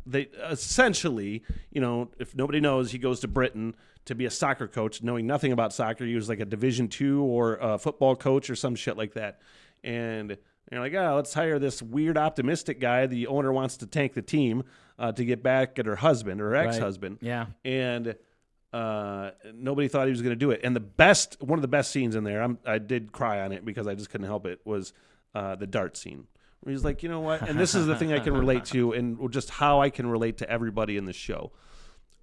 they essentially, if nobody knows, he goes to Britain to be a soccer coach, knowing nothing about soccer. He was like a Division II or a football coach or some shit like that. And they're like, let's hire this weird optimistic guy. The owner wants to tank the team to get back at her husband or her ex-husband. Right. Yeah. And nobody thought he was going to do it. And one of the best scenes in there, I did cry on it because I just couldn't help it, was the dart scene. Where he's like, you know what? And this is the thing I can relate to, and just how I can relate to everybody in the show.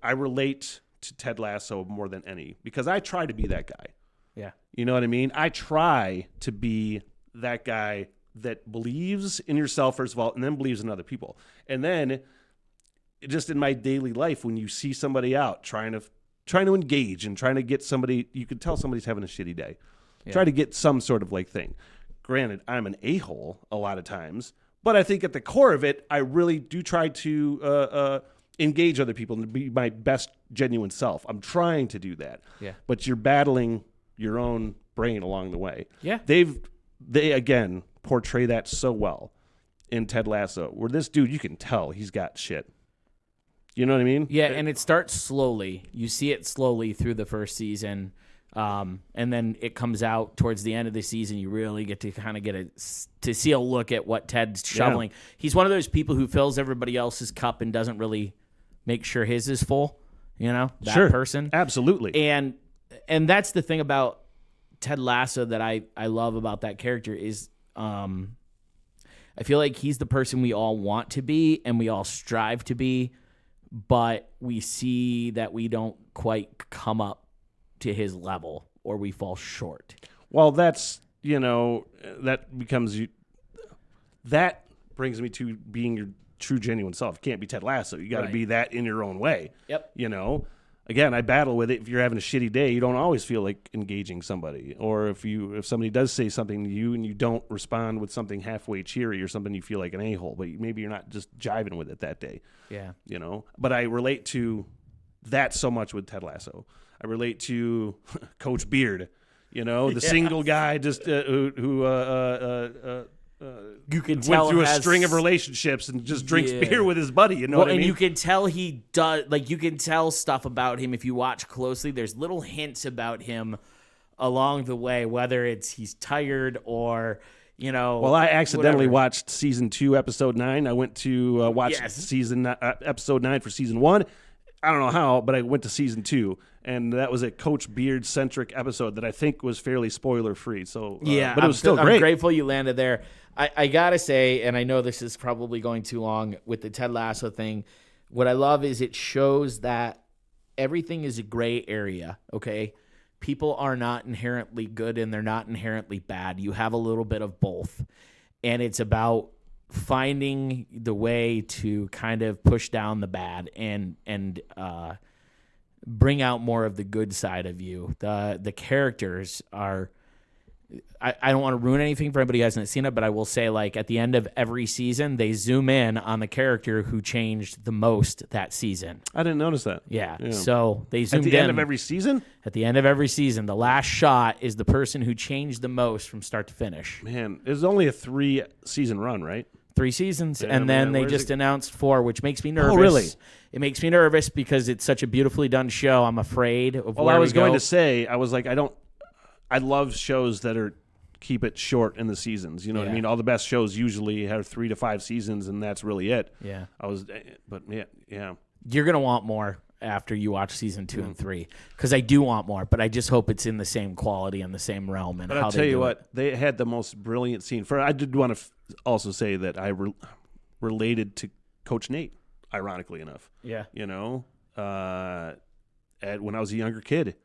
I relate to Ted Lasso more than any, because I try to be that guy. Yeah. You know what I mean? I try to be that guy that believes in yourself, first of all, and then believes in other people. And then just in my daily life, when you see somebody out trying to engage and trying to get somebody, you can tell somebody's having a shitty day. Yeah. Try to get some sort of thing. Granted, I'm an a-hole a lot of times, but I think at the core of it, I really do try to engage other people and to be my best genuine self. I'm trying to do that. Yeah. But you're battling your own brain along the way. Yeah. They again portray that so well in Ted Lasso, where this dude, you can tell he's got shit. You know what I mean? Yeah, and it starts slowly. You see it slowly through the first season. And then it comes out towards the end of the season. You really get to kind of to see a look at what Ted's shoveling. Yeah. He's one of those people who fills everybody else's cup and doesn't really make sure his is full. That person. Absolutely. And that's the thing about Ted Lasso that I love about that character is I feel like he's the person we all want to be and we all strive to be, but we see that we don't quite come up to his level, or we fall short. Well, that's, that brings me to being your true, genuine self. You can't be Ted Lasso. You got to be that in your own way. Yep. Again, I battle with it. If you're having a shitty day, you don't always feel like engaging somebody. Or if somebody does say something to you and you don't respond with something halfway cheery or something, you feel like an a-hole, but maybe you're not just jiving with it that day. Yeah. But I relate to that so much with Ted Lasso. I relate to Coach Beard, the single guy just who you can went tell through a string of relationships and just drinks beer with his buddy. You know what I mean? And you can tell he does. You can tell stuff about him if you watch closely. There's little hints about him along the way, whether it's he's tired or. Well, I accidentally watched season 2, episode 9. I went to watch episode 9 for season 1. I don't know how, but I went to season 2, and that was a Coach Beard centric episode that I think was fairly spoiler free. So but it was still great. I'm grateful you landed there. I gotta say, and I know this is probably going too long with the Ted Lasso thing. What I love is it shows that everything is a gray area. Okay, people are not inherently good and they're not inherently bad. You have a little bit of both, and it's about finding the way to kind of push down the bad and bring out more of the good side of you. The characters are. I don't want to ruin anything for anybody who hasn't seen it, but I will say, at the end of every season, they zoom in on the character who changed the most that season. I didn't notice that. Yeah. So they zoomed in. At the end of every season? At the end of every season. The last shot is the person who changed the most from start to finish. Man, it was only a 3-season run, right? 3 seasons, and then they just announced 4, which makes me nervous. Oh, really? It makes me nervous because it's such a beautifully done show. I'm afraid of where we go. Well, I was going to say, I love shows that keep it short in the seasons. You know what I mean? All the best shows usually have 3 to 5 seasons, and that's really it. Yeah. Yeah. You're gonna want more after you watch season 2 and 3, because I do want more, but I just hope it's in the same quality and the same realm. But I'll tell you what, they had the most brilliant scene. I did want to also say that I related to Coach Nate, ironically enough. Yeah. When I was a younger kid,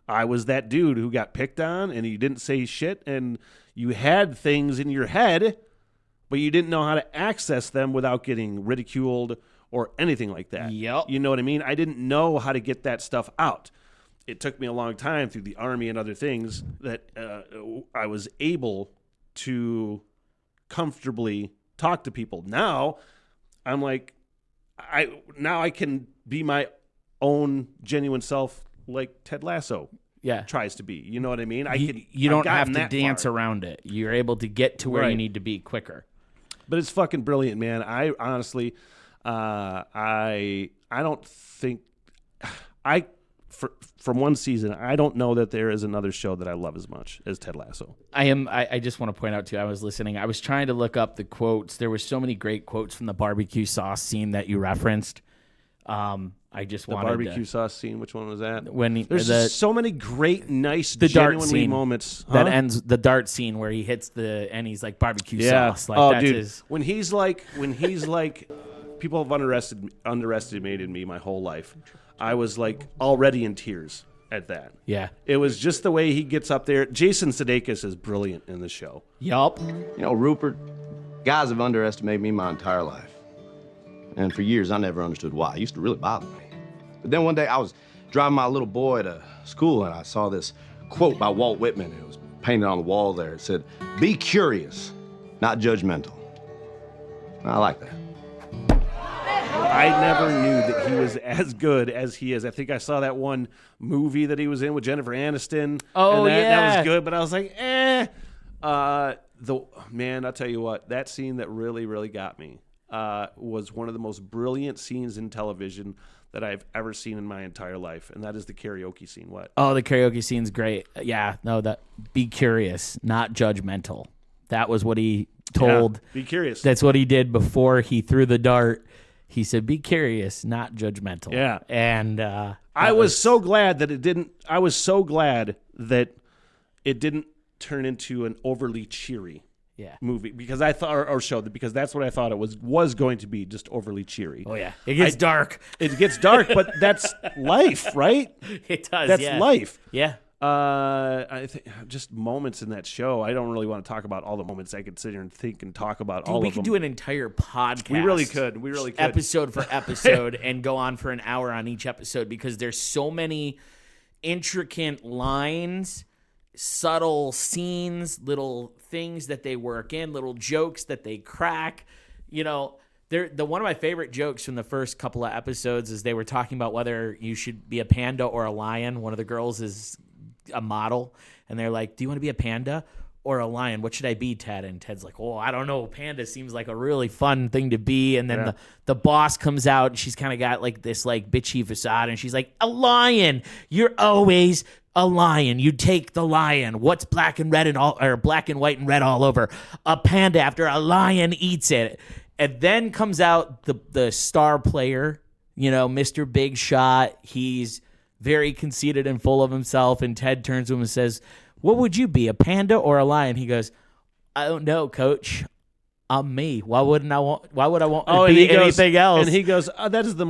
I was that dude who got picked on and he didn't say shit, and you had things in your head, but you didn't know how to access them without getting ridiculed or anything like that. Yep. You know what I mean? I didn't know how to get that stuff out. It took me a long time through the Army and other things that I was able to comfortably talk to people. Now I'm like, I can be my own genuine self, like Ted Lasso tries to be. You know what I mean? You don't have to dance around it. You're able to get to where you need to be quicker. But it's fucking brilliant, man. I honestly, I don't think from one season, I don't know that there is another show that I love as much as Ted Lasso. I just want to point out too, I was listening. I was trying to look up the quotes. There were so many great quotes from the barbecue sauce scene that you referenced. I just wanted the barbecue sauce scene. Which one was that? There's so many great, nice, the dart genuinely scene moments that ends the dart scene where he hits and he's like barbecue sauce. Like, that's dude, when he's like, people have underestimated me my whole life. I was like already in tears at that. Yeah, it was just the way he gets up there. Jason Sudeikis is brilliant in the show. Yup. You know, Rupert, guys have underestimated me my entire life. And for years, I never understood why. It used to really bother me. But then one day, I was driving my little boy to school, and I saw this quote by Walt Whitman. It was painted on the wall there. It said, "Be curious, not judgmental." I like that. I never knew that he was as good as he is. I think I saw that one movie that he was in with Jennifer Aniston. Oh, and that was good, but I was like, man, I'll tell you what, that scene that really, really got me was one of the most brilliant scenes in television that I've ever seen in my entire life, and that is the karaoke scene. What? Oh, the karaoke scene's great. Yeah, no, be curious, not judgmental. That was what he told. Yeah, be curious. That's what he did before he threw the dart. He said, "Be curious, not judgmental." Yeah, and I was so glad that it didn't. I was so glad that it didn't turn into an overly cheery movie, because I thought, or show, because that's what I thought it was going to be, just overly cheery. Oh yeah, it gets dark. It gets dark, but that's life, right? It does. That's life. Yeah. I think just moments in that show. I don't really want to talk about all the moments. I could sit here and think and talk about all of them. We could do an entire podcast. We really could. Episode for episode and go on for an hour on each episode, because there's so many intricate lines, subtle scenes, little things that they work in, little jokes that they crack. You know, one of my favorite jokes from the first couple of episodes is they were talking about whether you should be a panda or a lion. One of the girls is a model, and they're like, "Do you want to be a panda or a lion? What should I be, Ted?" And Ted's like, "Oh, I don't know. Panda seems like a really fun thing to be." And then the boss comes out, and she's kind of got like this like bitchy facade, and she's like, "A lion. You're always a lion. You take the lion. What's black and red and all, or black and white and red all over? A panda after a lion eats it." And then comes out the star player, you know, Mr. Big Shot. He's very conceited and full of himself. And Ted turns to him and says, "What would you be, a panda or a lion?" He goes, "I don't know, Coach. I'm me. Why would I want to be anything else?" And he goes, "That is the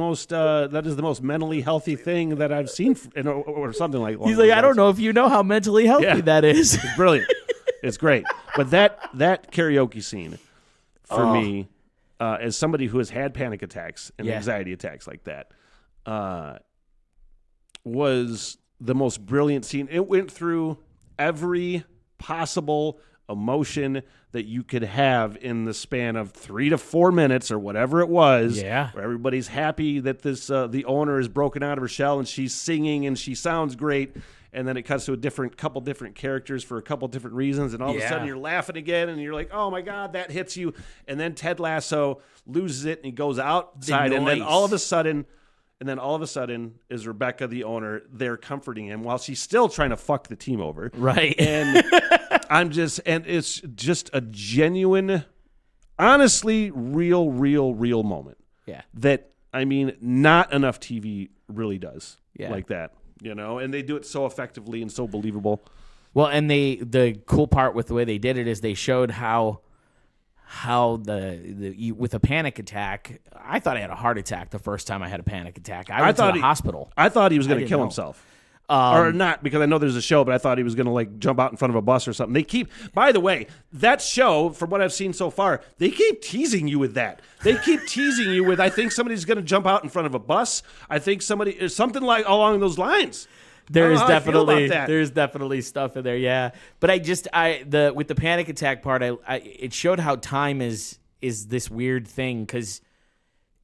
most mentally healthy thing that I've seen," or something like that. He's like, "I don't know if you know how mentally healthy that is." It's brilliant. It's great. But that karaoke scene for me, as somebody who has had panic attacks and anxiety attacks like that, was the most brilliant scene. It went through every possible emotion that you could have in the span of 3 to 4 minutes or whatever it was. Yeah. Where everybody's happy that this the owner is broken out of her shell and she's singing and she sounds great. And then it cuts to couple different characters for a couple different reasons, and all of a sudden you're laughing again, and you're like, "Oh my God, that hits you!" And then Ted Lasso loses it and he goes outside, and then all of a sudden is Rebecca, the owner, there comforting him while she's still trying to fuck the team over. Right. And it's just a genuine, honestly, real moment. Yeah. That, I mean, not enough TV really does like that, you know, and they do it so effectively and so believable. Well, and the cool part with the way they did it is they showed how with a panic attack. I thought I had a heart attack the first time I had a panic attack. I went to the hospital. I thought he was going to kill himself. Or not, because I know there's a show, but I thought he was going to like jump out in front of a bus or something. They keep, by the way, that show, from what I've seen so far, they keep teasing you with that. They keep teasing you with, I think somebody's going to jump out in front of a bus. I think somebody, something like along those lines. There's definitely stuff in there, yeah. But with the panic attack part, it showed how time is this weird thing, because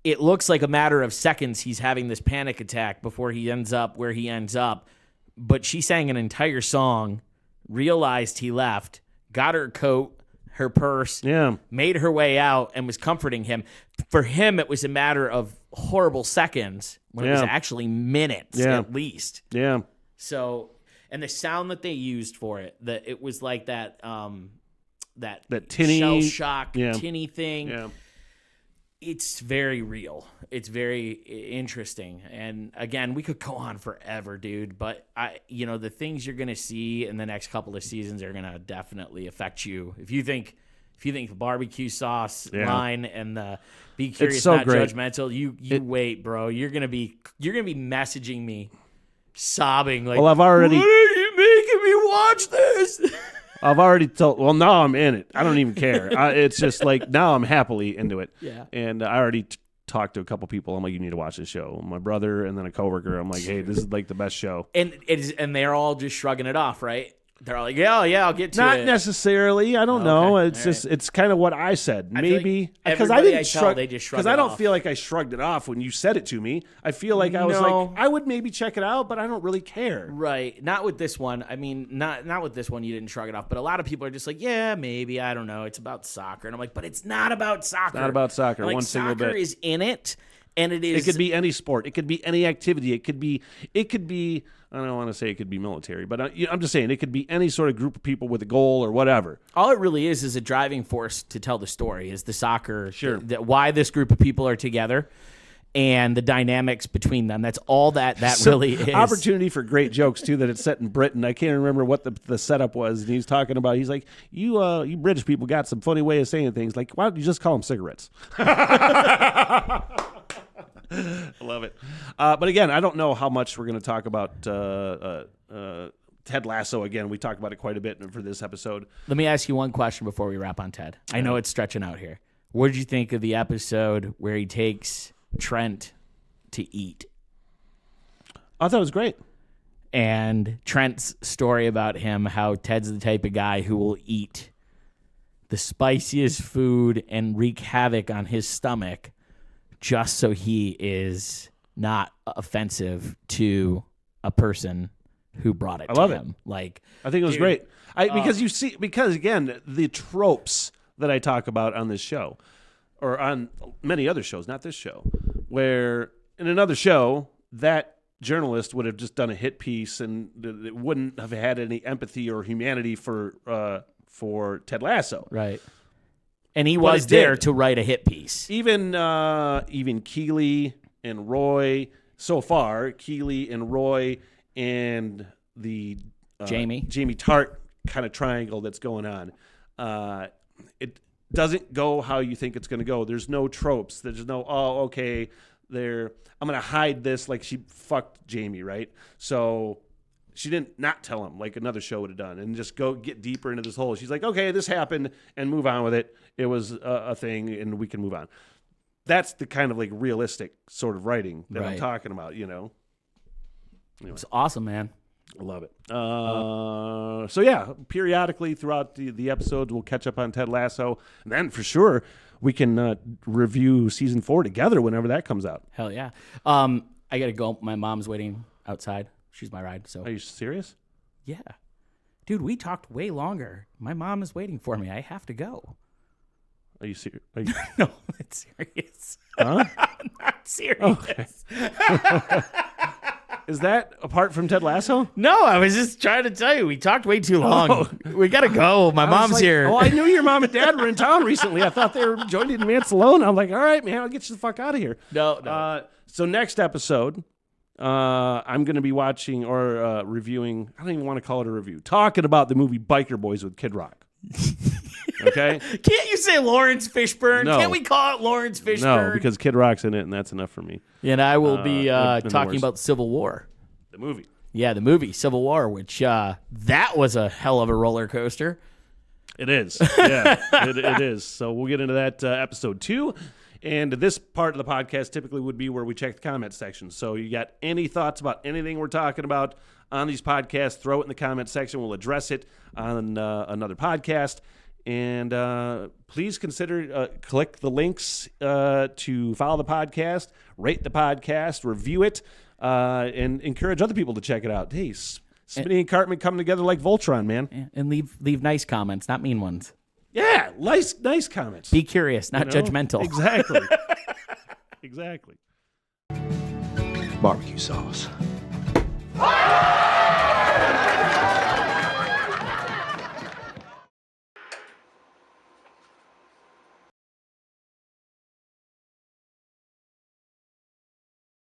it looks like a matter of seconds he's having this panic attack before he ends up where he ends up. But she sang an entire song, realized he left, got her coat, her purse, made her way out, and was comforting him. For him, it was a matter of horrible seconds when it was actually minutes at least. Yeah. So, and the sound that they used for it, it was like that tinny shell shock, tinny thing. Yeah. It's very real. It's very interesting. And again, we could go on forever, dude. But the things you're gonna see in the next couple of seasons are gonna definitely affect you. If you think the barbecue sauce line and the be curious, so not great. judgmental, you wait, bro. You're gonna be messaging me, sobbing like, well, I've already. What are you making me watch this? I've already told. Well, now I'm in it. I don't even care. It's just like now I'm happily into it. Yeah. And I already talked to a couple people. I'm like, you need to watch this show. My brother and then a coworker. I'm like, hey, this is like the best show. And they're all just shrugging it off, right? They're all like, yeah, I'll get to it. Not necessarily. I don't know. Okay. It's just it's kind of what I said. Maybe because I didn't shrug. They just shrug because I don't feel like I shrugged it off when you said it to me. I feel like I was like, I would maybe check it out, but I don't really care. Right. Not with this one. I mean, not with this one. You didn't shrug it off. But a lot of people are just like, yeah, maybe. I don't know. It's about soccer, and I'm like, but it's not about soccer. It's not about soccer. Like, one single bit. Soccer is in it. And it is. It could be any sport. It could be any activity. It could be. I don't want to say it could be military, but I'm just saying it could be any sort of group of people with a goal or whatever. All it really is a driving force to tell the story. Is the soccer. Sure. Why this group of people are together, and the dynamics between them. That's all that really is. Opportunity for great jokes too. That it's set in Britain. I can't remember what the setup was. And he's talking about. He's like, you British people got some funny way of saying things. Like, why don't you just call them cigarettes? I love it. But again, I don't know how much we're going to talk about Ted Lasso again. We talked about it quite a bit for this episode. Let me ask you one question before we wrap on Ted. I know it's stretching out here. What did you think of the episode where he takes Trent to eat? I thought it was great. And Trent's story about him, how Ted's the type of guy who will eat the spiciest food and wreak havoc on his stomach just so he is not offensive to a person who brought it to him. Like, I think it was great. Because again, the tropes that I talk about on this show, or on many other shows, not this show, where in another show that journalist would have just done a hit piece and it wouldn't have had any empathy or humanity for Ted Lasso. Right. And he was there to write a hit piece. Even Keeley and Roy, so far, Keeley and Roy and the Jamie Tart kind of triangle that's going on. It doesn't go how you think it's going to go. There's no tropes. There's no, I'm going to hide this like she fucked Jamie, right? So she didn't not tell him like another show would have done and just go get deeper into this hole. She's like, okay, this happened and move on with it. It was a thing and we can move on. That's the kind of like realistic sort of writing that I'm talking about, Anyway. It's awesome, man. I love it. So yeah, periodically throughout the episodes, we'll catch up on Ted Lasso. And then for sure, we can review season 4 together whenever that comes out. Hell yeah. I got to go. My mom's waiting outside. She's my ride. So. Are you serious? Yeah. Dude, we talked way longer. My mom is waiting for me. I have to go. Are you serious? No, I'm not serious. Huh? I'm not serious. Okay. Is that apart from Ted Lasso? No, I was just trying to tell you. We talked way too long. Oh. We got to go. My mom's here. Oh, I knew your mom and dad were in town recently. I thought they were joining in Mansalone. I'm like, all right, man, I'll get you the fuck out of here. No. So next episode, I'm going to be watching or reviewing. I don't even want to call it a review. Talking about the movie Biker Boys with Kid Rock. Okay. Can't you say Lawrence Fishburne? No. Can't we call it Lawrence Fishburne? No, because Kid Rock's in it, and that's enough for me. And I will be talking about Civil War. The movie. Yeah, the movie Civil War, which that was a hell of a roller coaster. It is. Yeah, it is. So we'll get into that episode 2. And this part of the podcast typically would be where we check the comment section. So you got any thoughts about anything we're talking about on these podcasts, throw it in the comment section. We'll address it on another podcast. And please consider click the links to follow the podcast, rate the podcast, review it, and encourage other people to check it out. Hey, Smitty and Cartman coming together like Voltron, man. And leave nice comments, not mean ones. Yeah, nice comments. Be curious, not judgmental. Exactly. Exactly. Barbecue sauce.